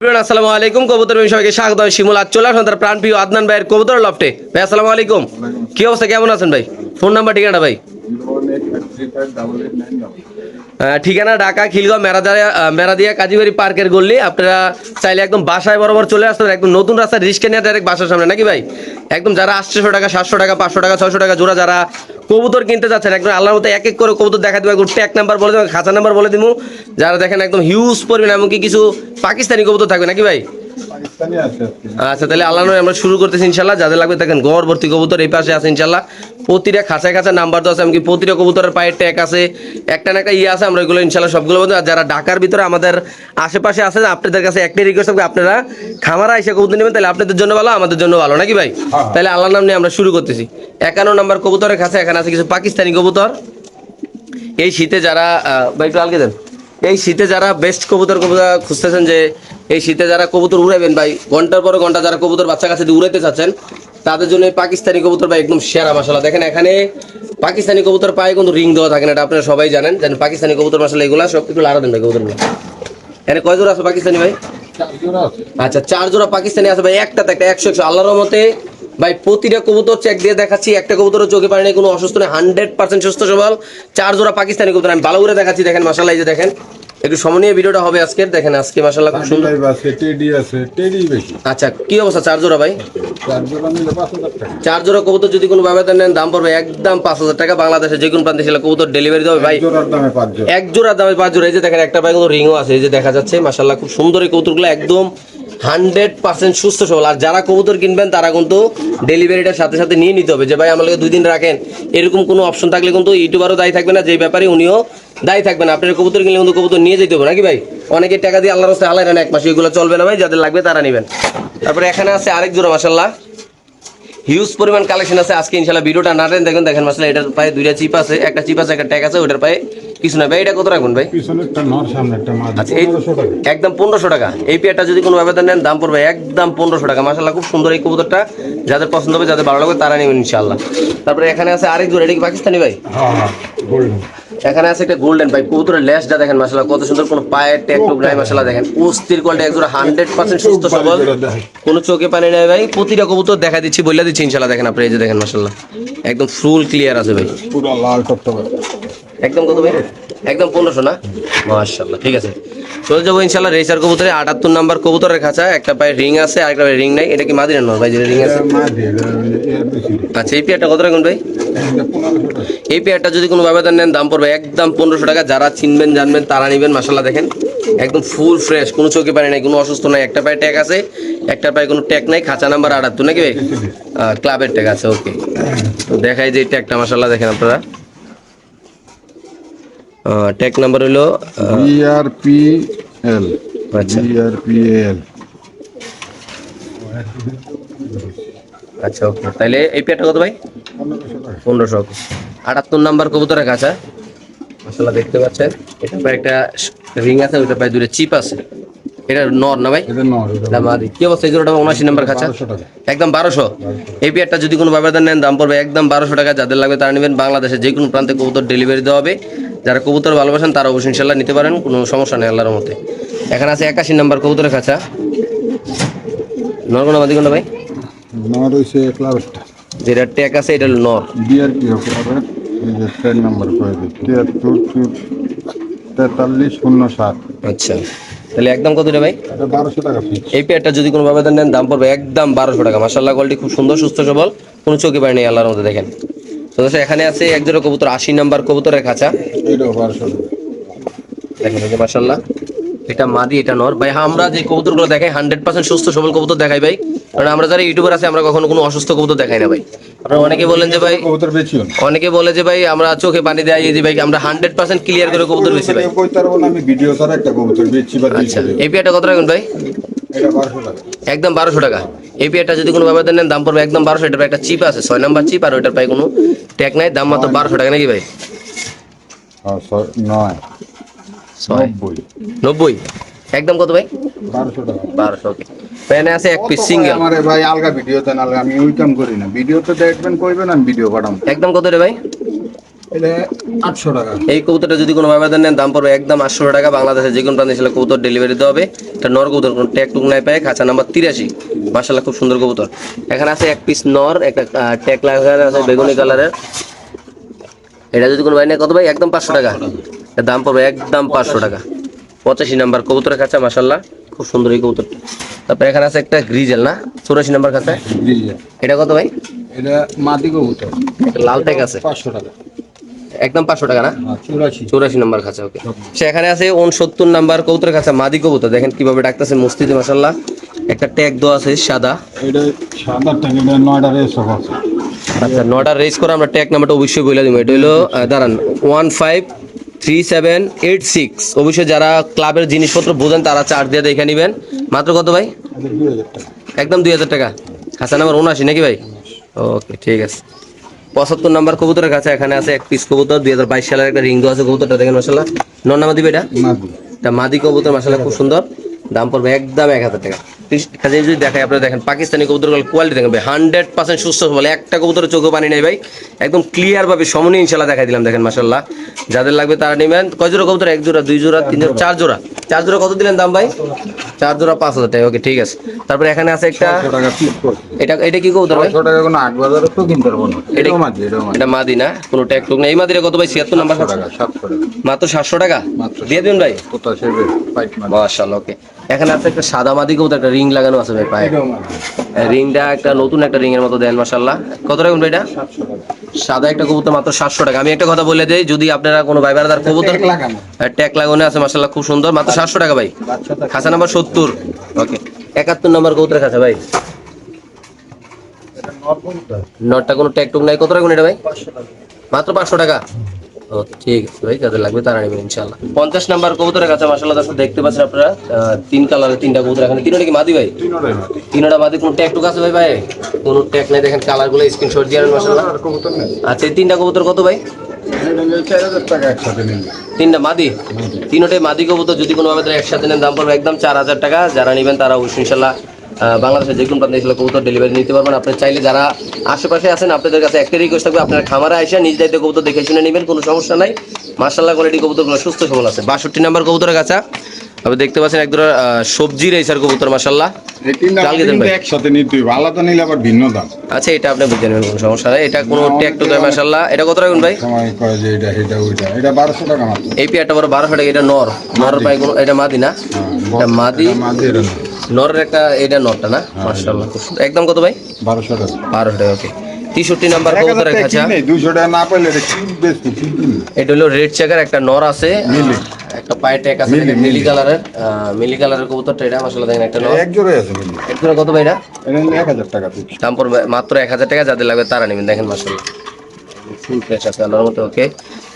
আসসালামু আলাইকুম কবুতর সবাইকে স্বাগত। শিমুল আজ চলে আসুন তার প্রাণপ্রিয় আদনান ভাইয়ের কবুতর লফটে। ভাই আসসালামু আলাইকুম, কি অবস্থা, কেমন আছেন ভাই? ফোন নাম্বার ঠিকানা ভাই? ঠিকানা ঢাকা খিলগাঁও মেরাদিয়া কাজীবাড়ি পার্কের গল্লি। আপনারা চাইলে একদম বাসায় বরাবর চলে আসতে পারেন, একদম নতুন রাস্তায় রিস্কে নিয়ে ডাইরেক্ট বাসার সামনে, নাকি ভাই? একদম যারা 800 টাকা 700 টাকা 500 টাকা 600 টাকা জোড়া যারা কবুতর কিনতে যাচ্ছেন, একদম আল্লাহর মতো এক এক করে কবুতর দেখা দেবো, ট্যাগ নাম্বার বলে দেবো, খাঁচা নাম্বার বলে দিব। যারা দেখেন একদম হিউজ পরিমাণ, এমনকি কিছু পাকিস্তানি কবুতর থাকবে, নাকি ভাই? আচ্ছা, তাহলে আল্লাহ আমরা শুরু করতেছি ইনশাল্লাহ। যাদের লাগবে দেখেন গড় ভর্তি কবুতর এই পাশে আছে ইনশাল্লাহ। প্রতিটা খাঁচায় খাঁচা নাম্বার তো আছে, এমনকি প্রতিটা কবুতরের পায়ের ট্যাগ আছে, একটা না একটা আছে। আমরা এগুলো ইনশাল্লাহ সবগুলো বলবো। আর যারা ঢাকার ভিতরে আমাদের আশেপাশে আছে, আপনাদের কাছে একটাই রিকোয়েস্ট থাকবে, আপনারা খামারা এসে কবুতর নেবেন, তাহলে আপনাদের জন্য ভালো, আমাদের জন্য ভালো, নাকি ভাই? তাহলে আল্লাহর নাম নিয়ে আমরা শুরু করতেছি। 51 নম্বর কবুতরের কাছে এখানে আছে কিছু পাকিস্তানি কবুতর। এই শীতে যারা ভাই একটু আলগে দেন, এই শীতে যারা বেস্ট কবুতর খুঁজতেছেন, যে এই শীতে যারা কবুতর উড়াইবেন ভাই, ঘন্টার পর ঘন্টা যারা কবুতর বাচ্চা কাছে উড়াইতে চাচ্ছেন, তাদের জন্য পাকিস্তানি কবুতর ভাই একদম সেরা। মাশাআল্লাহ দেখেন এখানে পাকিস্তানি কবুতর পায়ে কিন্তু রিং দেওয়া থাকে না, এটা আপনারা সবাই জানেন। পাকিস্তানি কবুতর মাশাআল্লাহ এগুলা সব একটু লাড়া দেন ভাই কবুতরগুলো। এখানে কয় জোড়া আছে পাকিস্তানি ভাই? 4 জোড়া আছে। আচ্ছা, 4 জোড়া পাকিস্তানি আছে ভাই, একটা 100 আল্লাহর রহমতে ভাই। প্রতিটা কবুতর চেক দিয়ে দেখাচ্ছি, একটা কবুতর চোখে পানি নেই, কোনো অসুস্থ নেই, 100% সুস্থ সবল। 4 জোড়া পাকিস্তানি কবুতর আমি ভালো করে দেখাচ্ছি। দেখেন মাশাআল্লাহ, এই যে দেখেন, একটু সমনীয় ভিডিওটা হবে আজকের। দেখেন আজকে মাশাআল্লাহ খুব সুন্দর আছে, টেডি আছে, টেডি বেশি। আচ্ছা, কি অবস্থা 4 জোড়া ভাই? 4 জোড়া নিলে 5000 টাকা। 4 জোড়া কবুতর যদি কোনো ভাবে নেন, দাম পড়বে একদম 5000 টাকা। বাংলাদেশে যে কোনো প্রান্তে সেটা কবুতর ডেলিভারি দেবে ভাই। এক জোড়ার দামে 5 জোড়া। এক জোড়ার দামে 5 জোড়া। এই যে দেখেন একটা পায়ে কিন্তু রিংও আছে, এই যে দেখা যাচ্ছে মাশাআল্লাহ খুব সুন্দর। এই কবুতরগুলো একদম 100% সুস্থ সবল। আর যারা কবুতর কিনবেন তারা কিন্তু ডেলিভারিটার সাথে সাথে নিয়ে নিতে হবে, যে ভাই আমাকে 2 দিন রাখেন, এরকম কোনো অপশন থাকলে কিন্তু ইউটিউবারও দায়ী থাকবে না, যে ব্যাপারে উনিও দায়ী থাকবেন। আপনার কবুতর কিনলে কিন্তু কবুতর নিয়ে যেতে হবে, নাকি ভাই? অনেকে টাকা দিয়ে আল্লাহর রাস্তায় হালাই নেন 1 মাস, এগুলো চলবে না ভাই, যাদের লাগবে তারা নেবেন। তারপরে এখানে আছে আরেক জোড়া মাশাআল্লাহ হিউজ পরিমাণ কালেকশন আছে আজকে ইনশাআল্লাহ। ভিডিওটা না টেন দেখেন। দেখেন মাশাআল্লাহ এটার পায়ে 2টা চিপ আছে, একটা চিপ আছে, একটা ট্যাগ আছে, ওটার পায়ে কিছু না ভাই। এটা কত রাখবেন ভাই? পিছনে একটা নর, সামনে একটা মাদি। আচ্ছা, 1500 টাকা। একদম 1500 টাকা। এই পেয়ারটা যদি কোনো ব্যবধান নেন দাম পড়বে একদম 1500 টাকা। মাশাআল্লাহ খুব সুন্দর এই কবুতরটা, যাদের পছন্দ হবে, যাদের ভালো লাগবে তারা নেবেন ইনশাআল্লাহ। তারপরে এখানে আছে আরেক জোড়া, এটা কি পাকিস্তানি ভাই? হ্যাঁ, গোল্ডেন। এখানে আছে একটা গোল্ডেন ভাই। কবুতরের লেজটা দেখেন মাশাআল্লাহ কত সুন্দর, কোনো পায়ের ট্যাগ টুক নাই মাশাআল্লাহ। দেখেন অস্থির কোয়ালিটি, এক জোড়া 100% সুস্থ সবল, কোনো চোখে পানি নাই ভাই। প্রতিটা কবুতর দেখা দিচ্ছি, বলে দিচ্ছি ইনশাআল্লাহ। দেখেন আপনি এই যে দেখেন মাশাআল্লাহ একদম ফুল ক্লিয়ার আছে ভাই, পুরো লাল টকটকে। একদম কত ভাই? একদম 1500 না? মাশাআল্লাহ, ঠিক আছে। চলে যাবো ইনশাআল্লাহ রেসার কবুতরে। 78 নাম্বার কবুতরের খাঁচা, একটা পায়ে রিং আছে, আরেকটা পায়ে রিং নাই। এটা কি মাদি না নর ভাই, যেটা রিং আছে? মাদি, এর বেশি। আচ্ছা, এই পেয়ারটা কত রাখুন ভাই? 1500 টাকা। এই পেয়ারটা যদি কোনো ব্যবধান নেন দাম পড়বে একদম 1500 টাকা। যারা চিনবেন জানবেন তারা নেবেন। মাশাআল্লাহ দেখেন একদম ফুল ফ্রেশ, কোনো চোখে পানি নাই, কোনো অসুস্থ নাই, একটা পায়ে ট্যাগ আছে, একটা পায়ে কোনো ট্যাগ নাই। খাঁচা নাম্বার 78 নাকি ভাই? ক্লাবের ট্যাগ আছে, ওকে। তো দেখাই যে এই ট্যাগটা মাশাআল্লাহ দেখেন আপনারা, ট্যাগ নাম্বার হলো বিআরপিএল। আচ্ছা বিআরপিএল। আচ্ছা, ওকে। তাহলে এই পেয়ারটা কত ভাই? 1500 ওকে। 78 নাম্বার কবুতরের কাছে মাশাআল্লাহ দেখতে পাচ্ছেন, এটা পায়ে একটা রিং আছে, ওইটা পায়ে 2টা চিপ আছে। এটা নর না ভাই? এটা নর, এটা না মাদি। কি অবস্থা এই জোড়াটা? 79 নাম্বার কাছে 1200 টাকা। একদম 1200। এই পেয়ারটা যদি কোনো ব্যবধান নেন দাম পড়বে একদম 1200 টাকা। যাদের লাগবে তারা নেবেন। বাংলাদেশে যে কোনো প্রান্তে কবুতর ডেলিভারি দেওয়া হবে। যারা কবুতর ভালোবাসেন তারা অবশ্যই ইনশাআল্লাহ নিতে পারেন, কোনো সমস্যা নেই আল্লাহর মতে। এখানে আছে 81 নাম্বার কবুতরের কাছে, নর কোন মাদি কোনটা ভাই? নর হইছে ক্লাবটা। যেটা ট্যাগ আছে এটা হলো নর। বিআরপি ক্লাবের এই যে 10 নাম্বার করে দিই 734307। আচ্ছা, তাহলে একদম কত রে ভাই? এটা 1200 টাকা ফিক্স। এই পেয়ারটা যদি কোনো ব্যবধান নেন দাম পড়বে একদম 1200 টাকা। মাশাআল্লাহ কোয়ালিটি খুব সুন্দর, সুস্থ সবল, কোনো চোখে পায় নেই আল্লাহর মধ্যে। দেখেন তো এখানে আছে এক জোড়া কবুতর 80 নাম্বার কবুতরের খাঁচা। এটাও 1200 টাকা। দেখেন এই যে মাশাআল্লাহ, এটা মাদি এটা নর ভাই। আমরা যে কবুতরগুলো দেখাই 100% সুস্থ সবল কবুতর দেখাই ভাই, কারণ আমরা যারা ইউটিউবার আছে আমরা কখনো কোনো অসুস্থ কবুতর দেখাই না ভাই। আপনারা অনেকে বলেন যে ভাই, কবুতর বেচিও না। অনেকে বলে যে ভাই আমরা চোখে পানি দেয়, এই যে ভাই আমরা 100% ক্লিয়ার করে কবুতর বেশি ভাই। কইতে পারবো না আমি ভিডিও ছাড়া একটা কবুতর বেচছি বা দিছি। আচ্ছা, এই পেয়ারটা কত রাখুন ভাই? এটা 1200 টাকা। একদম 1200 টাকা। এই পেয়ারটা যদি কোনো ব্যবধান নেন দাম পড়বে একদম 1200। এটার একটা চিপ আছে 6 নাম্বার চিপ, আর ওইটার পায়ে কোনো ট্যাগ নাই, দাম মাত্র 1200 টাকা নাকি ভাই? হ্যাঁ, 9 90 একদম কত ভাই? 1200 টাকা। 1200 ওকে। প্যানে আছে এক পিস সিঙ্গেল। আমারে ভাই আলগা ভিডিও দেন, আলগা আমি ওই কাম করি না। ভিডিও তো দেখবেন কইবেন, আমি ভিডিও পাঠাম। একদম কত রে ভাই? এটা 800 টাকা। এই কবুতরটা যদি কোনো ভাবে নেন দাম পড়বে একদম 800 টাকা। বাংলাদেশে যে কোনো প্রান্তে ছিল কবুতর ডেলিভারি দেওয়া হবে। এটা নর কবুতর, কোনো ট্যাগ টুক নাই পায়, খাঁচা নাম্বার 83। মাশাআল্লাহ খুব সুন্দর কবুতর। এখানে আছে এক পিস নর, একটা ট্যাগ লাগানো আছে বেগুনি কালারের। এটা যদি কোনো ভাই নেয় কত ভাই? একদম 500 টাকা। এর দাম পড়বে একদম 500 টাকা। 85 নাম্বার কবুতরের খাঁচা, মাশাআল্লাহ খুব সুন্দর এই কবুতরটা। তারপর এখানে আছে একটা গ্রিজেল না, 84 নাম্বার খাঁচা। এটা কত ভাই? এটা মাদি কবুতর। একটা লাল ট্যাগ আছে, 500 টাকা। একদম 500 টাকা না? 84। 84 নাম্বার খাঁচা, ওকে। সেখানে আছে 69 নাম্বার কবুতরের খাঁচা, মাদি কবুতর। দেখেন কিভাবে ডাকতেছে মস্তিতে, মাশাআল্লাহ। একটা ট্যাগ দেওয়া আছে সাদা। এটা সাদা ট্যাগ, এটা 9টা রেস আছে। আচ্ছা, 9টা রেস করে আমরা ট্যাগ নাম্বারটা অবশ্যই বলে দিব। এটা হলো দাঁড়ান 153786। অবশ্যই যারা ক্লাবের জিনিসপত্র বোঝেন তারা চার্জ দিয়ে দেখে নেবেন। মাত্র কত ভাই? এটা 2000 টাকা। একদম 2000 টাকা। খাঁচা নাম্বার 79 নাকি ভাই? ওকে, ঠিক আছে। 75 নাম্বার কবুতরের কাছে এখানে আছে এক পিস কবুতর, 2022 সালের একটা রিং দেওয়া আছে কবুতরটা, দেখেন মাশাআল্লাহ। নর নামা দিবে এটা? মাদি। এটা মাদি কবুতর, মাশাআল্লাহ খুব সুন্দর। দাম পড়বে একদম 1000 টাকা। কাজে যদি দেখাই আপনারা, দেখেন পাকিস্তানি কবুতরগুলোর কোয়ালিটি দেখেন ভাই, 100% সুস্থ বলে, একটা কবুতরের চোখে পানি নেই ভাই। একদম ক্লিয়ার ভাবে সমনে ইনশাআল্লাহ দেখাই দিলাম, দেখেন মাশাআল্লাহ। যাদের লাগবে তারা নেবেন। কয় জোড়া কবুতর? এক জোড়া, দুই জোড়া, তিন জোড়া, চার জোড়া। চার জোড়া কত দিলেন দাম ভাই? 4 জোড়া 5000 টাকা, ওকে ঠিক আছে। তারপরে এখানে আছে একটা, 600 টাকা পিস করছে। এটা কি কবুতর ভাই? 600 টাকা কোনো 8 বাজারে তো কিনতে পারবো না। এটাও মাদি, এটাও মাদি। এটা মাদি না, কোনো ট্যাগ টুক না। এই মাদিটা কত ভাই? 76 নাম্বার 700 টাকা, 700 টাকা। মাত্র 700 টাকা মাত্র দিয়ে দিন ভাই। কোথা সেবে পাইট মাদি। মাশাআল্লাহ, ওকে। এখানে আছে একটা সাদা মাদি কবুতর, একটা রিং লাগানো আছে ভাই পায়ে। এটাও মাদি। রিংটা একটা নতুন একটা রিং এর মতো দেন, মাশাআল্লাহ। কত টাকা ভাই এটা? 700 টাকা। সাদা একটা কবুতর মাত্র 700 টাকা। আমি একটা কথা বলে দেই, যদি আপনারা কোনো ভাই বারাদার কবুতর ট্যাগ লাগানো। ট্যাগ লাগানো আছে, মাশাআল্লাহ খুব সুন্দর, মাত্র 700 টাকা ভাই। বাচ্চা থাকে। খাঁচা নাম্বার 70, ওকে। 71 নাম্বার কবুতরের খাঁচা ভাই। এটা নর কবুতর। নটটা কোনো ট্যাগ টুক নাই, কত টাকা এটা ভাই? 500 টাকা। মাত্র 500 টাকা, ওকে ঠিক আছে ভাই। যাদের লাগবে তারা নেবেন ইনশাআল্লাহ। 50 নাম্বার কবুতরের কাছে, মাশাআল্লাহ দর্শক দেখতে পাচ্ছেন আপনারা, তিন কালারের তিনটা কবুতর। এখানে তিনটা কি মাদি ভাই? তিনটাই মাদি। তিনটা মাদি, কোনো ট্যাগ টুক আছে ভাই? ভাই কোনো ট্যাগ নাই, দেখেন কালারগুলো স্ক্রিনশট দিয়ে আনেন, মাশাআল্লাহ। আর কবুতর নেই। আচ্ছা, এই তিনটা কবুতর কত ভাই? এটা নিলে 4000 টাকা একসাথে নিলে। তিনটা মাদি, তিনটাই মাদি কবুতর। যদি কোনো ভাবে একসাথে নেন দাম পড়বে একদম 4000 টাকা। যারা নেবেন তারা অবশ্যই ইনশাআল্লাহ বাংলাদেশে যে কোনো প্রান্তে এসে কবুতর ডেলিভারি নিতে পারবেন। আপনি চাইলে যারা আশেপাশে আছেন আপনাদের কাছে একটা রিকোয়েস্ট থাকবে, আপনার খামারে এসে নিজ দায়িত্বে কবুতর দেখে শুনে নেবেন, কোনো সমস্যা নাই। মাশাআল্লাহ কোয়ালিটি কবুতরগুলো সুস্থ সবল আছে। 62 নাম্বার কবুতরের কাছে আপনি দেখতে পাচ্ছেন এক ধরনের সবজি রেসার কবুতর, মাশাআল্লাহ। এই তিনটা চাল মাদি দিতেন কিন্তু ভাই। একসাথে নিতে হবে, আলাদা নিলে আবার ভিন্ন দাম। আচ্ছা, এটা আপনি বুঝে নেবেন, কোনো সমস্যা নাই। এটা কোনো ট্যাগ টুক নাই, মাশাআল্লাহ। এটা কত রাখুন ভাই? সময় কয় যে এটা এটা ওইটা, এটা 1200 টাকা মাত্র। এই পেয়ারটা বড় 1200 টাকা। এটা নর, নর পাই কোনো, এটা মাদি না? এটা মাদি, এটা মাদি, এটা না। নরের একটা, এটা নরটা না? মাশাআল্লাহ খুব সুন্দর। একদম কত ভাই? 1200 টাকা। 1200 টাকা, ওকে। 63 নাম্বার কবুতরের খাঁচা। 200 টাকা না পাইলে এটা কি বেশি কি কিনবে? এটা হলো রেড চেকার, একটা নর আছে, একটা পায়ে ট্যাগ আছে, মিলি কালারের, মিলি কালারের কবুতরটা। এটা মাশাআল্লাহ দেখেন একটা নর। এক জোড়া আছে কিন্তু। এক জোড়া কত ভাই এটা? এটা নিলে 1000 টাকা পিস। দাম পড়বে মাত্র 1000 টাকা। যাদের লাগবে তারা নেবেন, দেখেন মাশাআল্লাহ ফুল ফ্রেশ আছে আল্লাহর মতো, ওকে।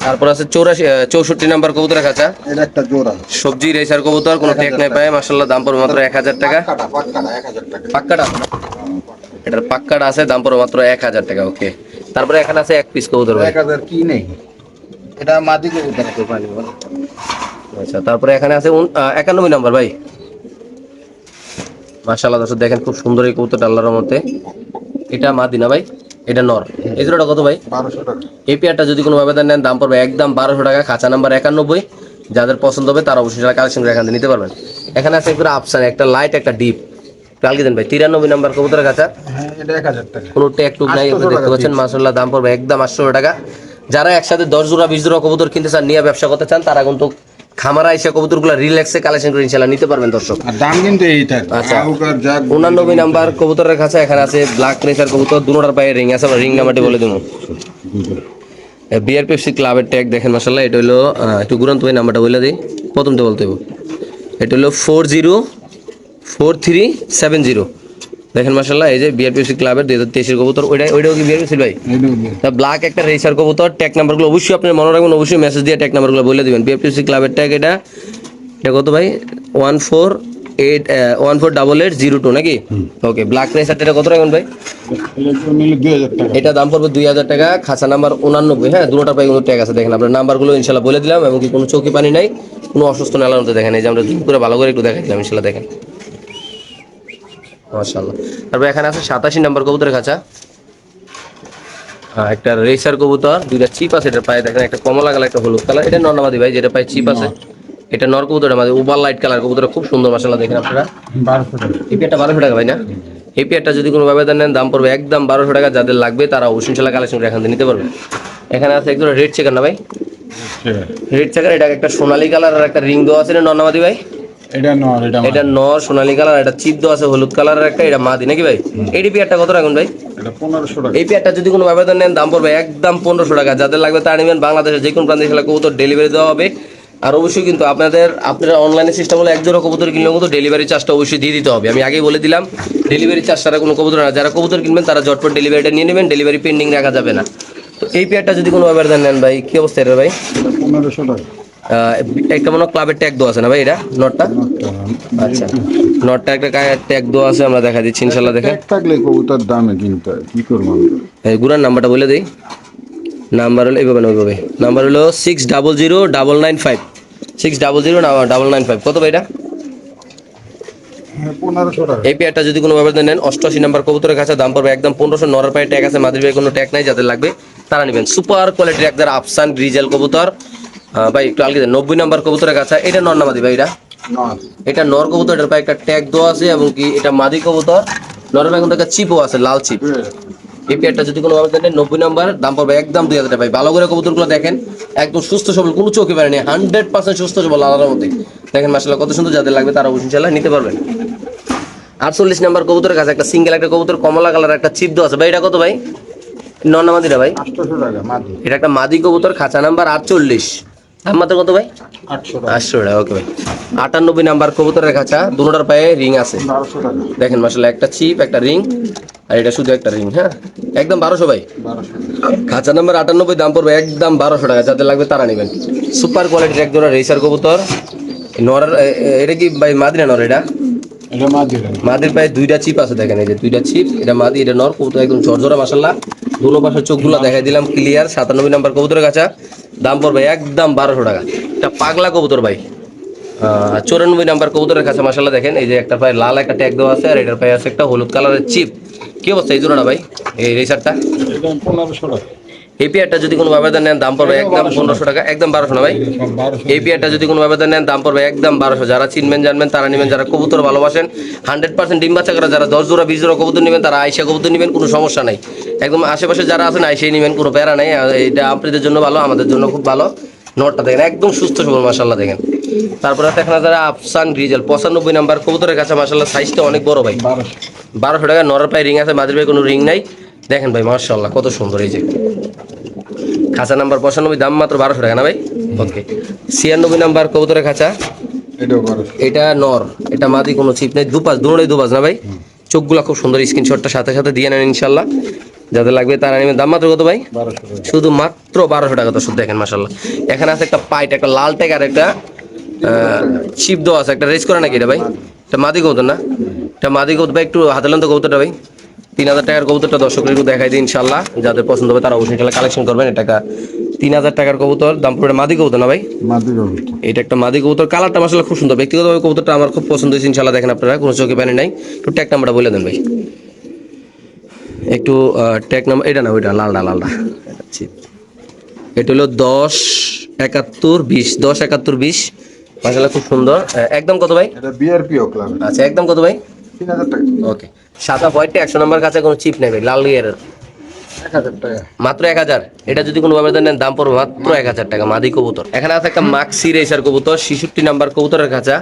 তারপর আছে 64 নাম্বার কবুতরের খাঁচা, এটা একটা জোড়া। সবজি রেসার কবুতর, কোনো ট্যাগ নাই পায়, মাশাআল্লাহ। দাম পড়বে মাত্র 1000 টাকা। পাক্কাটা 1000 টাকা। পাক্কাটা, এটার পাক্কাটা আছে, দাম পড়বে মাত্র 1000 টাকা, ওকে। তারপরে এখানে আছে এক পিস কবুতর ভাই। 1000 কি নেই। এটা মাদি কবুতর তো পানি বল। আচ্ছা, তারপরে এখানে আছে 91 নাম্বার ভাই। মাশাআল্লাহ দর্শক দেখেন খুব সুন্দর এই কবুতরটা আল্লাহর রহমতে। এটা মাদি না ভাই? এটা নর। এই জোড়াটা কত ভাই? 1200 টাকা। এই পেয়ারটা যদি কোনো ভাবে নেন দাম পড়বে একদম 1200 টাকা। খাঁচা নাম্বার 91। যাদের পছন্দ হবে তারা অবশ্যই কালেকশন করে এখান থেকে নিতে পারবেন। এখানে আছে একটা আফসান, একটা লাইট, একটা ডিপ। কালকে দেন ভাই 93 নাম্বার কবুতরের খাঁচা। হ্যাঁ, এটা 1000 টাকা। কোনো ট্যাগ টুক নাই, আপনি দেখতে পাচ্ছেন, মাশাআল্লাহ। দাম পড়বে একদম 800 টাকা। যারা একসাথে 10 জোড়া 20 জোড়া কবুতর কিনতে চান, নিয়ে ব্যবসা করতে চান, তারা কিন্তু খামারা এসে কবুতরগুলো রিল্যাক্সে কালেকশন করে ইনশাআল্লাহ নিতে পারবেন দর্শক। আর দাম কিন্তু এই থাকে। আচ্ছা, আউকার যা 89 নাম্বার কবুতরের কাছে এখানে আছে ব্ল্যাক রেসার কবুতর, দুটোটার পায়ে রিং আছে। আমরা রিং নাম্বারটি বলে দেবো। বিআরপিএফসি ক্লাবের ট্যাগ দেখেন মাশাআল্লাহ। এটা হলো একটু ঘুরান তো, এই নাম্বারটা বলে দিই, প্রথমটা বলতে হবে। এটা হলো 404370। দেখেন মাশাআল্লাহ, এই যে বিআরপিএফসি ক্লাবের 2023 কবুতর। ওইটাও কি বিআরপিএফসি ভাই? তা ব্ল্যাক একটা রেসার কবুতর। ট্যাগ নাম্বারগুলো অবশ্যই আপনি মনে রাখবেন, অবশ্যই মেসেজ দিয়ে ট্যাগ নাম্বারগুলো বলে দিবেন। বিআরপিএফসি ক্লাবের ট্যাগ এটা কত ভাই? 148802 নাকি? ওকে, ব্ল্যাক রেসার এটা কত রাখবেন ভাই? এটা নিলে 2000 টাকা। এটা দাম পড়বে 2000 টাকা। খাঁচা নাম্বার 89। হ্যাঁ, দুটোটা পাই কোনো ট্যাগ আছে। দেখেন আপনার নাম্বারগুলো ইনশাআল্লাহ বলে দিলাম, এবং কি কোনো চৌকি পানি নাই, কোনো অসুস্থ নেলার মধ্যে। দেখেন এই যে আমরা জুম করে ভালো করে একটু দেখাই দিলাম ইনশাআল্লাহ, দেখেন মাশাআল্লাহ। তারপর এখানে আছে 87 নাম্বার কবুতরের খাঁচা। হ্যাঁ, একটা রেসার কবুতর, দুইটা চিপ আছে, এটা পায়ে দেখেন একটা কমলা কালার একটা হলুদ কালার, এটা নর নামাদি ভাই, যেটা পায়ে চিপ আছে এটা নর কবুতরটা মাদি, ওভার লাইট কালার কবুতরটা খুব সুন্দর মাশাআল্লাহ। দেখেন আপনারা 1200 টাকা। এই পেয়ারটা 1200 টাকা ভাই না? এই পেয়ারটা যদি কোনো ভাবে নেন দাম পড়বে একদম 1200 টাকা। যাদের লাগবে তারা অবশ্যই ইনশাআল্লাহ কালেকশন করে এখান থেকে নিতে পারবে। এখানে আছে একদম রেড চেকার না ভাই? রেড চেকার, এটা একটা সোনালী কালার আর একটা রিং দেওয়া আছে, এটা নর নামাদি ভাই? এটা নর, এটা এটা নর সোনালী কালার, এটা চিপ দেওয়া আছে হলুদ কালারের একটা, এটা মাদি নাকি ভাই? এই পেয়ারটা কত রাখুন ভাই? এটা 1500 টাকা। এই পেয়ারটা যদি কোনো আবেদন নেন দাম পড়বে একদম 1500 টাকা। যাদের লাগবে তারা নেবেন। বাংলাদেশের যে কোনো প্রান্তে খেলা কবুতর ডেলিভারি দেওয়া হবে। আর অবশ্যই কিন্তু আপনারা অনলাইনে সিস্টেম হলো এক জোড়া কবুতর কিনলে কিন্তু ডেলিভারি চার্জটা অবশ্যই দিয়ে দিতে হবে। আমি আগেই বলে দিলাম ডেলিভারি চার্জ ছাড়া কোনো কবুতর না। যারা কবুতর কিনবেন তারা ঝটপট ডেলিভারিটা নিয়ে নেবেন, ডেলিভারি পেন্ডিং রাখা যাবে না। তো এই পেয়ারটা যদি কোনো আবেদন নেন ভাই, কি অবস্থা এটা ভাই? এটা 1500 টাকা। একটা মনে হয় ক্লাবের ট্যাগ দেওয়া আছে না ভাই এটা নটটা? আচ্ছা, নটটা একটা ট্যাগ দেওয়া আছে, আমরা দেখা দিচ্ছি ইনশাল্লাহ। দেখেন ট্যাগ থাকলে কবুতর দামে কিনতে হয়, কি করব আমি? এই গুড়ার নাম্বারটা বলে দিই। নাম্বার হলো এইভাবে না ওইভাবে, নাম্বার হলো 600995 600995। কত ভাই এটা? হ্যাঁ, 1500 টাকা। এই পেয়ারটা যদি কোনো ব্যবস্থা নেন 88 নাম্বার কবুতরের কাছে দাম পড়বে একদম 1500। নরের পায়ে ট্যাগ আছে, মাদির পায়ে কোনো ট্যাগ নাই। যাদের লাগবে তারা নেবেন। সুপার কোয়ালিটির একদম আফসান গ্রিজেল কবুতর ভাই, একটু আলগে দেন। 90 নাম্বার কবুতরের কাছে, এটা নর না মাদি ভাই? নর। এটা নর কবুতর, এটার পায়ে একটা ট্যাগ দেওয়া আছে এবং কি এটা মাদি কবুতর। নরের পায়ে কিন্তু একটা চিপও আছে, লাল চিপ। এই পেয়ারটা যদি কোনো ভাবে দেন 90 নাম্বার দাম পড়বে একদম 2000 টাকা ভাই। ভালো করে কবুতরগুলো দেখেন, একদম সুস্থ সবল, কোনো চোখে পারেনি, 100% সুস্থ সবল আলাদার মধ্যে। দেখেন মাশাআল্লাহ কত সুন্দর। যাদের লাগবে তারা অবশ্যই ইনশাআল্লাহ নিতে পারবেন। 48 নাম্বার কবুতরের কাছে একটা সিঙ্গেল একটা কবুতর কমলা কালার একটা চিপ দেওয়া আছে ভাই। এটা কত ভাই? নর না মাদিরা ভাই? 800 টাকা মাদি। এটা একটা মাদি কবুতর, খাঁচা নাম্বার 48। দাম মাত্র কত ভাই? 800 টাকা। 800 টাকা। ওকে ভাই। 98 নাম্বার কবুতরের খাঁচা, দুটোটার পায়ে রিং আছে। 1200 টাকা। দেখেন মাশাআল্লাহ একটা চিপ একটা রিং, আর এটা শুধু একটা রিং। হ্যাঁ, একদম 1200 ভাই। 1200 খাঁচা নাম্বার 98, দাম পড়বে একদম 1200 টাকা। যাদের লাগবে তারা নেবেন। সুপার কোয়ালিটির এক জোড়া রেসার কবুতর নর। এটা কি ভাই মাদি না নর? এটা এটা মাদি। মাদির পায়ে দুইটা চিপ আছে, দেখেন এই যে দুইটা চিপ। এটা মাদি, এটা নর। কবুতর একদম ঝরঝরা মাশাআল্লাহ। দুনো পাশে চোখগুলো দেখাই দিলাম ক্লিয়ার। 97 নাম্বার কবুতরের কাছে দাম পড়বে একদম 1200 টাকা। এটা পাগলা কবুতর ভাই। 94 নাম্বার কবুতরের কাছে মাশাআল্লাহ দেখেন এই যে একটা পায়ে লাল একটা ট্যাগ দেওয়া আছে, আর এটার পায়ে আছে একটা হলুদ কালারের চিপ। কি অবস্থা এই জোড়াটা ভাই, এই রেসারটা? এটা 1500 টাকা। এই পেয়ারটা যদি কোনো ভাবে নেন দাম পড়বে একদম 1500 টাকা, একদম 1200 না ভাই? এই পেয়ারটা যদি কোনো ভাবে নেন দাম পড়বে একদম 1200। যারা চিনবেন জানবেন তারা নেবেন। যারা কবুতর ভালোবাসেন 100% ডিম বাচ্চা করা, যারা 10 জোড়া 20 জোড়া কবুতর নেবেন তারা আইসা কবুতর নেবেন, কোনো সমস্যা নাই। একদম আশেপাশে যারা আছেন আইসাই নেবেন, কোনো প্যারা নাই। এটা আপনাদের জন্য ভালো, আমাদের জন্য খুব ভালো। নটটা দেখেন একদম সুস্থ সবল মাশাআল্লাহ। দেখেন তারপরে দেখেন যারা আফসান গ্রিজেল 95 নাম্বার কবুতরের কাছে মাশাআল্লাহ সাইজটা অনেক বড় ভাই। 1200 টাকা। নরের পায়ে রিং আছে, মাদির পায়ে কোনো রিং নাই। দেখেন ভাই মাশাআল্লাহ কত সুন্দর। এই যে খাঁচা নাম্বার 95, দাম মাত্র 1200 টাকা না ভাই? ওকে। 96 নাম্বার কবুতরের খাঁচা, এটাও 1200। এটা নর, এটা মাদি, কোনো চিপ নেই, দুপাশ দুটোই দুপাশ না ভাই? চোখগুলা খুব সুন্দর, স্ক্রিনশটটা সাথে সাথে দিয়ে নেন ইনশাল্লাহ। যাদের লাগবে তারা নেবেন। দাম মাত্র কত ভাই? 1200 টাকা। শুধু মাত্র 1200 টাকা। তো শুধু দেখেন মাশাল্লাহ। এখানে আছে একটা পাইট, একটা লাল ট্যাগ আর একটা চিপ দেওয়া আছে। একটা রেস করে নাকি এটা ভাই? এটা মাদি কবুতর না? এটা মাদি কবুতর ভাই। একটু হাতে নেন তো কবুতরটা ভাই। 3000 টাকার কবুতরটা দর্শকদের একটু দেখাই দিই ইনশাল্লাহ। যাদের পছন্দ হবে তারা অবশ্যই কালেকশন করবেন। এটা 3000 টাকার কবুতর, দাম পড়ে মাদি কবুতর না ভাই? মাদি কবুতর। এটা একটা মাদি কবুতর, কালারটা মাশাআল্লাহ খুব সুন্দর। ব্যক্তিগতভাবে কবুতরটা আমার খুব পছন্দ হয়েছে ইনশাল্লাহ। দেখেন আপনারা কোনো চোখে পানি নাই। একটু ট্যাগ নাম্বারটা বলে দেন ভাই। একটু ট্যাগ নাম্বার, এটা না ওইটা লালটা লালটা, এটা হলো 107120 107120। মাশাআল্লাহ খুব সুন্দর। একদম কত ভাই? এটা বিআরপিও ক্লাব। আচ্ছা, একদম কত ভাই? 3000 টাকা। ওকে। সাদা হোয়াইটে 100 নাম্বার কাছে কোনো চিপ নেই ভাই, লাল গিয়ারের 1000 টাকা। মাত্র 1000। এটা যদি কোনো ভাবে নেন দাম পড়বে মাত্র 1000 টাকা। মাদি কবুতর। এখানে আছে একটা মাক্সি রেসার কবুতর, 66 নাম্বার কবুতরের খাঁচা।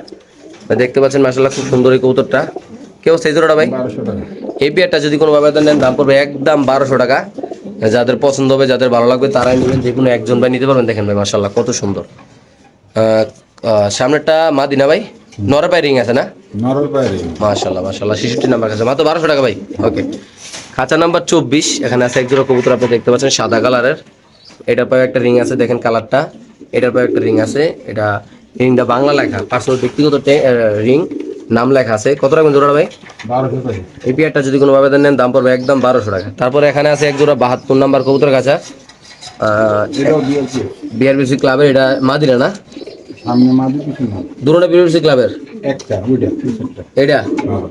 দেখতে পাচ্ছেন মাশাআল্লাহ খুব সুন্দর এই কবুতরটা। কেউ সেই জোড়াটা ভাই? 1200 টাকা। এই পেয়ারটা যদি কোনো ভাবে নেন দাম পড়বে একদম 1200 টাকা। যাদের পছন্দ হবে, যাদের ভালো লাগবে তারাই নেবেন। যে কোনো একজন ভাই নিতে পারবেন। দেখেন ভাই মাশাআল্লাহ কত সুন্দর। সামনেরটা মাদি না ভাই? নরের পায়ে রিং আছে না? নরল পায়রি। মাশাআল্লাহ মাশাআল্লাহ। 66 নাম্বার কাছে মাত্র 1200 টাকা ভাই। ওকে। খাঁচা নাম্বার 24। এখানে আছে এক জোড়া কবুতর, আপনি দেখতে পাচ্ছেন সাদা কালারের। এটার পায়ে একটা রিং আছে, দেখেন কালারটা। এটার পায়ে একটা রিং আছে, এটা রিংটা বাংলা লেখা, পার্সোনাল ব্যক্তিগত রিং, নাম লেখা আছে। কত টাকা জোড়া ভাই? 1200 টাকা। এই পেয়ারটা যদি কোনো ভাবে নেন দাম পড়বে একদম 1200 টাকা। তারপরে এখানে আছে এক জোড়া 72 নাম্বার কবুতর কাছে, এটাও বিআরপিও। বিআরবিসি ক্লাবের। এটা মাদিরা না? সামনে মাদি কিছু না। দুটোটা বিআরবিসি ক্লাবের। একটা ওইটা পিছনটা। এটা হ্যাঁ।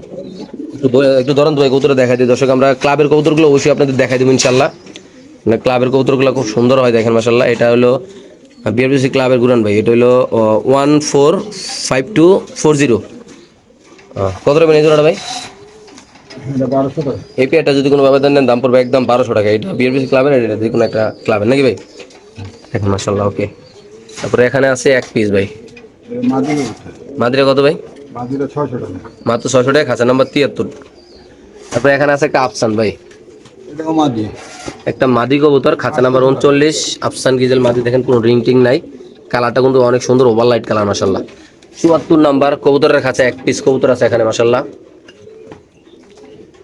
একটু ধরেন তো ভাই কবুতর দেখাই দিই দর্শক। আমরা ক্লাবের কবুতরগুলো অবশ্যই আপনাদের দেখাই দেবো ইনশাল্লাহ। মানে ক্লাবের কবুতরগুলো খুব সুন্দর হয় দেখেন মাশাআল্লাহ। এটা হলো বিআরবিসি ক্লাবের গুরান ভাই, এটা হলো 145240। কত টাকা এই জোড়াটা ভাই? এটা 1200 টাকা। এই পেয়ারটা যদি কোনো ভাবে নেন দাম পড়বে একদম 1200 টাকা। এটা বিআরবিসি ক্লাবের, এটা যে কোনো একটা ক্লাবের নাকি ভাই? দেখেন মাশাআল্লাহ ওকে। তারপরে এখানে আছে এক পিস ভাই, মাদি কবুতর। মাদিরা কত ভাই? মাদিটা 600 টাকা। মাত্র 600 টাকা, খাঁচা নাম্বার 73। তারপরে এখানে আছে একটা আফসান ভাই, এটাও মাদি। একটা মাদি কবুতর, খাঁচা নাম্বার 39, আফসান গিজেল মাদি। দেখেন কোনো রিং টিং নাই, কালারটা কিন্তু অনেক সুন্দর ওভার লাইট কালার মাশাআল্লাহ। 74 নাম্বার কবুতরের খাঁচা এক পিস কবুতর আছে এখানে মাশাআল্লাহ।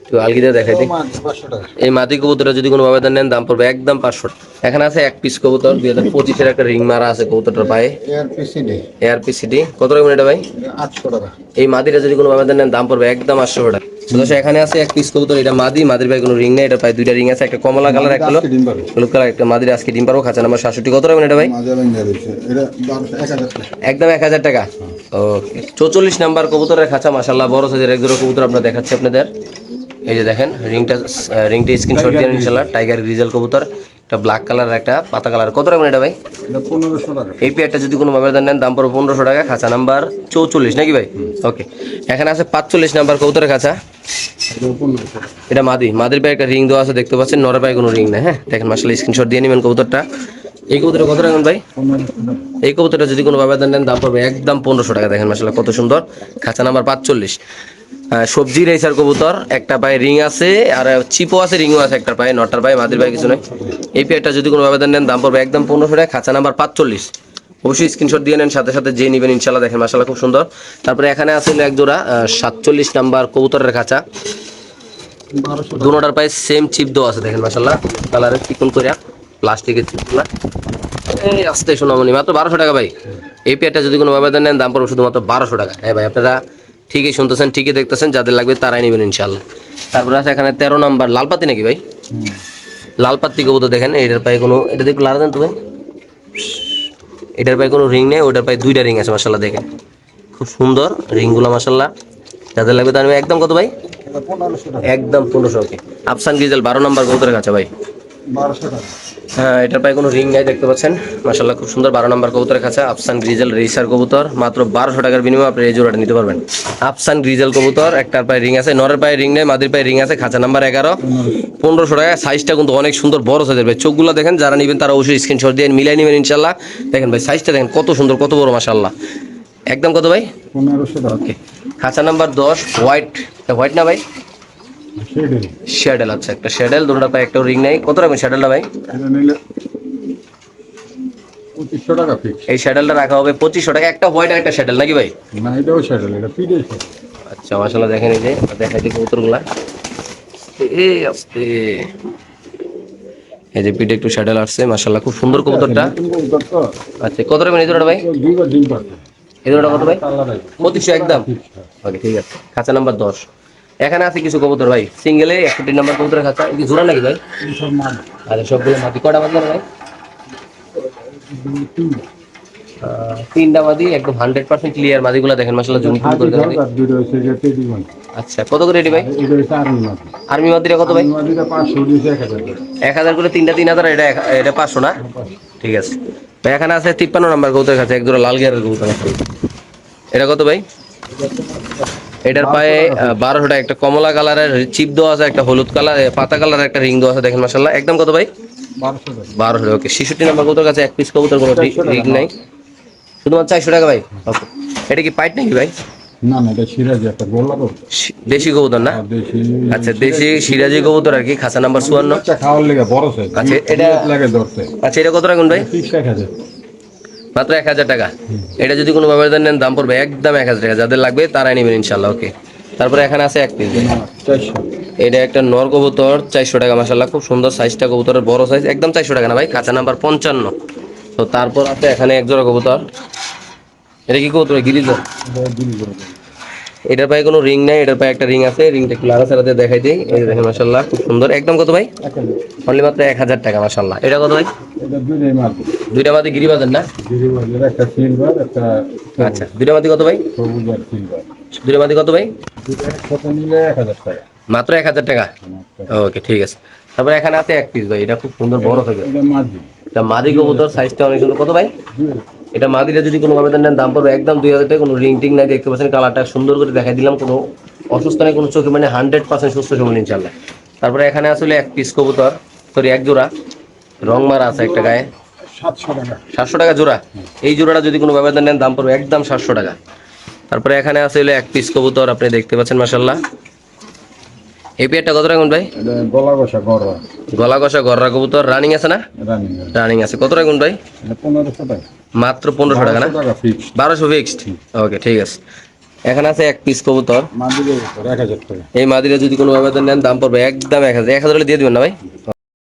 তো আলগিদা দেখাই দিই। 500 টাকা। এই মাদি কবুতরটা যদি কোনো ভাবে নেন দাম পড়বে একদম 500 টাকা। এখানে আছে এক পিস কবুতর 2025 এর একটা রিং মারা আছে কবুতরটার পায়ে, এআরপিসিডি। এআরপিসিডি। কত টাকা এটা ভাই? 800 টাকা। এই মাদিটা যদি কোনো ভাবে নেন দাম পড়বে একদম 800 টাকা। তো এখানে আছে এক পিস কবুতর, এটা মাদি, মাদির ভাই কোনো রিং নেই, এটা পায়ে দুইটা রিং আছে, একটা কমলা কালার একটা হলো হলুদ কালার, একটা মাদির আজকে ডিম পারবো, খাঁচা নাম্বার 67। কত টাকা এটা ভাই? মাঝে ভেঙে দিয়েছে। এটা 1000 টাকা। একদম 1000 টাকা। ওকে, 44 নাম্বার কবুতরের খাঁচা মাশাআল্লাহ, বড় সাইজের এক জোড়া কবুতর আপনারা দেখাচ্ছি আপনাদের। এই যে দেখেন রিংটা স্ক্রিনশট দিয়ে ইনশাআল্লাহ। টাইগার গ্রিজেল কবুতর, একটা ব্ল্যাক কালার একটা পাতা কালার। কত টাকা এটা ভাই? এটা 1500 টাকা। এই পেয়ারটা যদি কোনো ভাবে নেন দাম পড়বে 1500 টাকা, খাঁচা নাম্বার 44 নাকি ভাই? ওকে, এখানে আছে 45 নাম্বার কবুতরের খাঁচা, এটা 1500 টাকা। এটা মাদি, মাদির পায়ে একটা রিং দেওয়া আছে দেখতে পাচ্ছেন, নরের পায়ে কোনো রিং নেই। হ্যাঁ দেখেন মাশাআল্লাহ, স্ক্রিনশট দিয়ে নেবেন কবুতরটা। এই কবুতরটা কত টাকা ভাই? 1500 টাকা। এই কবুতরটা যদি কোনো ভাবে নেন দাম পড়বে একদম 1500 টাকা। দেখেন মাশাআল্লাহ কত সুন্দর, খাঁচা নাম্বার 45। সবজি রেসার কবুতর, একটা পায়ে রিং আছে আর চিপও আছে, রিংও আছে একটা পায়ে, নটার পায়ে, মাদির পায়ে কিছু নেই। এই পেয়ারটা যদি কোনো ভাবে নেন দাম পড়বে একদম 1500 টাকা, খাঁচা নাম্বার 45। অবশ্যই স্ক্রিনশট দিয়ে নেন, সাথে সাথে যে নেবেন ইনশাআল্লাহ। দেখেন মাশাআল্লাহ খুব সুন্দর। তারপরে এখানে আছে এক জোড়া 47 নাম্বার কবুতরের খাঁচা, 1200 টাকা। দুটোটার পায়ে সেম চিপ দেওয়া আছে দেখেন মাশাআল্লাহ, কালারের চিকন করে প্লাস্টিকের চিপগুলা। এই আস্তে সোনামণি, মাত্র 1200 টাকা ভাই। এই পেয়ারটা যদি কোনো ভাবে নেন দাম পড়বে শুধুমাত্র 1200 টাকা। হ্যাঁ ভাই, আপনারা ঠিকই শুনতেছেন, ঠিকই দেখতেছেন, যাদের লাগবে তারাই নেবেন ইনশাআল্লাহ। তারপরে আছে এখানে 13 নাম্বার লালপাতি নাকি ভাই? লালপাতি কবুতর দেখেন, এটার পায়ে কোনো, এটা দেখুন লাল দেন তো ভাই, এটার পায়ে কোনো রিং নেই, ওটার পায়ে দুইটা রিং আছে মাশাআল্লাহ। দেখেন খুব সুন্দর রিংগুলো মাশাআল্লাহ, যাদের লাগবে তার একদম কত ভাই? এটা 1500 টাকা। একদম 1500। ওকে, আফসান গিজেল 12 নাম্বার কবুতরের কাছে ভাই। 1200 টাকা। হ্যাঁ, এটার পায়ে কোনো রিং নাই দেখতে পাচ্ছেন মাশাআল্লাহ, খুব সুন্দর 12 নাম্বার কবুতরের কাছে আফসান গ্রিজেল রেসার কবুতর। মাত্র 1200 টাকার বিনিময়ে আপনি এই জোড়াটা নিতে পারবেন। আফসান গ্রিজেল কবুতর, একটার পায়ে রিং আছে, নরের পায়ে রিং নেই, মাদির পায়ে রিং আছে, খাঁচা নাম্বার 11, 1500 টাকা। সাইজটা কিন্তু অনেক সুন্দর, বড় সাইজের ভাই। চোখগুলো দেখেন, যারা নেবেন তারা অবশ্যই স্ক্রিনশট দিয়ে মিলাই নেবেন ইনশাআল্লাহ। দেখেন ভাই সাইজটা দেখেন কত সুন্দর, কত বড় মাশাআল্লাহ। একদম কত ভাই? 1500 টাকা। ওকে, খাঁচা নাম্বার 10, হোয়াইট, হোয়াইট না ভাই? শেডেল। শ্যাডেল, আচ্ছা একটা শ্যাডেল, দুটোটা পায়ে একটা রিং নেই। কত রাখবেন শ্যাডেলটা ভাই? এটা নিলে 2500 টাকা ফিক্স। এই শ্যাডেলটা রাখা হবে 2500 টাকা। একটা হোয়াইট আর একটা শ্যাডেল নাকি ভাই? না, এটাও শেডেল, এটা পিডেল। আচ্ছা মাশাআল্লাহ, দেখেন এই যে দেখাই দিই কবুতরগুলা। এই আস্তে, এই যে পিঠে একটু শ্যাডেল আসছে মাশাআল্লাহ, খুব সুন্দর কবুতরটা। আচ্ছা কত টাকা এই জোড়াটা ভাই? দুইবার ডিম পাচ্ছে। এই জোড়াটা কত ভাই? আল্লাহ নাই। 2500 একদম। ওকে ঠিক আছে, খাঁচা নাম্বার 10। এখানে আছে কিছু কবুতর ভাই, সিঙ্গেলে 61 নাম্বার কবুতরের খাঁচা। এই জোড়া নাকি ভাই? সব মান। আচ্ছা সবগুলো মাটি কটা বাঁধলেন ভাই? তিনটা মাদি, একদম 100% ক্লিয়ার মাদিগুলো দেখেন মাশাআল্লাহ, জুম করে দেখেন। দুটো হচ্ছে যে টেডি মান। আচ্ছা কত করে রেডি ভাই? এটা হচ্ছে আর্মি মান। আর্মি মাদিরা কত ভাই? মাদিটা 500 দিয়েছে 1000 টাকা। 1000 করে, তিনটা 3000, এটা 500 না? ঠিক আছে ভাই। এখানে আছে 53 নাম্বার কবুতরের কাছে এক জোড়া লাল গিয়ারের কবুতর। এটা কত ভাই? এটার পায়ে 1200 টাকা। একটা কমলা কালারের চিপ দেওয়া আছে, একটা হলুদ কালার পাতা কালারের একটা রিং দেওয়া আছে দেখেন মাশাআল্লাহ। একদম কত ভাই? 1200 টাকা। 1200। ওকে, 66 নাম্বার কবুতর কাছে এক পিস কবুতর, কোনো রিং নাই, শুধুমাত্র 400 টাকা ভাই। ওকে, এটা কি পাইট নাকি ভাই? না না, এটা সিরাজি একটা গোল্লা তো। দেশি কবুতর না? দেশি। আচ্ছা দেশি সিরাজি কবুতর আর কি, খাঁচা নাম্বার 54। বাচ্চা খাওয়ার লেগে বড় সাইজ। আচ্ছা এটা লাগে ধরতে। আচ্ছা এটা কত রাখুন ভাই? ফিক্স 1000। মাত্র 1000 টাকা। এটা যদি কোনো ভাবে নেন দাম পড়বে একদম 1000 টাকা, যাদের লাগবে তারাই নেবেন ইনশাআল্লাহ। ওকে, তারপরে এখানে আছে এক পিস, 400। এটা একটা নর কবুতর, 400 টাকা মাশাআল্লাহ, খুব সুন্দর সাইজটা কবুতরের, বড় সাইজ, একদম 400 টাকা না ভাই, খাঁচা নাম্বার 55। তো তারপর আছে এখানে এক জোড়া কবুতর, এটা কি কবুতর? গিরিজ। এটার পায়ে কোনো রিং নাই, এটার পায়ে একটা রিং আছে, রিংটা একটু লাড়া ছাড়াতে দেখাই দিই। এই যে দেখেন মাশাআল্লাহ খুব সুন্দর। একদম কত ভাই? অনলি মাত্র 1000 টাকা মাশাআল্লাহ। এটা কত ভাই? এটা দুইটাই মাল। দুইটা মাদি গিরিবাজার না? গিরিবাজের একটা সিলভার, একটা আচ্ছা দুইটা মাদি কত ভাই? সবুজ আর সিলভার। দুইটা মাদি কত ভাই? দুইটা একসাথে নিলে 1000 টাকা। মাত্র 1000 টাকা। ওকে ঠিক আছে। তারপরে এখানে আছে এক পিস ভাই, এটা খুব সুন্দর বড় থাকে, এটা মাদি। এটা মাদি কবুতর, সাইজটা অনেক সুন্দর। কত ভাই এটা মাদিটা যদি কোনো ভাবে নেন দাম পড়বে একদম 2000 টাকা। কোনো রিং টিং নাই, দেখতে পাচ্ছেন কালারটা সুন্দর করে দেখাই দিলাম, কোনো অসুস্থ নেই কোনো চোখে, মানে 100% সুস্থ সবল ইনশাল্লাহ। তারপরে এখানে আসলে এক পিস কবুতর, সরি এক জোড়া রং মারা আছে একটা গায়ে, 700 টাকা। 700 টাকা জোড়া। এই জোড়াটা যদি কোনো ভাবে নেন দাম পড়বে একদম 700 টাকা। তারপরে এখানে আছে হলো এক পিস কবুতর, আপনি দেখতে পাচ্ছেন মাশাআল্লাহ। এই পেয়ারটা কত টাকা ভাই? এটা গলা কষা গড়া গলা কষা গররা কবুতর, রানিং আছে না? রানি। রানিং আছে। কত টাকা ভাই? এটা 1500 টাকা। মাত্র 1500 টাকা না? 1200 টাকা ফিক্সড। 1200 ফিক্সড। ওকে ঠিক আছে। এখানে আছে এক পিস কবুতর, মাদি কবুতর 1000 টাকা। এই মাদিরা যদি কোনো ভাবে নেন দাম পড়বে একদম 1000 হলে দিয়ে দিবেন না ভাই?